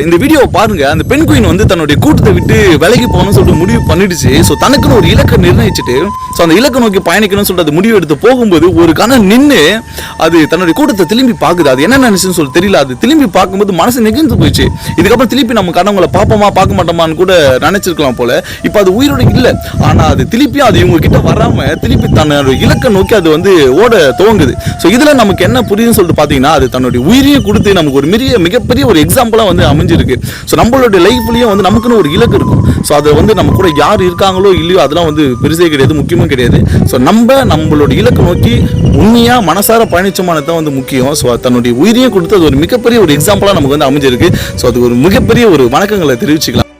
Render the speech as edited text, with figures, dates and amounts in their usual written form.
இந்த வீடியோவை பாருங்க. அந்த பெண் குயின் வந்து தன்னுடைய கூட்டத்தை விட்டு விலகி போகணும்னு சொல்லிட்டு முடிவு பண்ணிடுச்சு. ஸோ தனக்குன்னு ஒரு இலக்கை நிர்ணயிச்சுட்டு ஸோ அந்த இலக்கை நோக்கி பயணிக்கணும்னு சொல்லிட்டு அது முடிவு எடுத்து போகும்போது ஒரு கணம் நின்று அது தன்னுடைய கூட்டத்தை திரும்பி பார்க்குது. அது என்ன நினைச்சுன்னு சொல்லி தெரியல. அது திரும்பி பார்க்கும்போது மனசு நெகிழ்ந்து போயிடுச்சு. இதுக்கப்புறம் திருப்பி நம்ம கடவுளை பார்ப்போமா பார்க்க மாட்டோமான்னு கூட நினைச்சிருக்கலாம் போல. இப்போ அது உயிரோடு இல்லை. ஆனால் அது திருப்பியும் அது இவங்க கிட்ட வராம திருப்பி தன்னோட இலக்கை நோக்கி அது வந்து ஓட துவங்குது. ஸோ இதில் நமக்கு என்ன புரியுதுன்னு சொல்லிட்டு பார்த்தீங்கன்னா அது தன்னுடைய உயிரையும் கொடுத்து நமக்கு ஒரு மிகப்பெரிய ஒரு எக்ஸாம்பிளாக வந்து அமைஞ்சிருக்கு. ஸோ நம்மளுடைய லைஃப்லயும் வந்து நமக்குன்னு ஒரு இலக்கு இருக்கும். ஸோ அதை வந்து நம்ம கூட யார் இருக்காங்களோ இல்லையோ அதெல்லாம் வந்து பெருசே கிடையாது, முக்கியமும் கிடையாது. ஸோ நம்மளோட இலக்கு நோக்கி உண்மையா மனசார பயணிச்சமானதான் வந்து முக்கியம். ஸோ தன்னுடைய உயிரையும் கொடுத்து அது ஒரு மிகப்பெரிய ஒரு எக்ஸாம்பிளாக நமக்கு வந்து அமைஞ்சிருக்கு. ஸோ அது ஒரு மிகப்பெரிய ஒரு வணக்கங்களை தெரிவிச்சுக்கலாம்.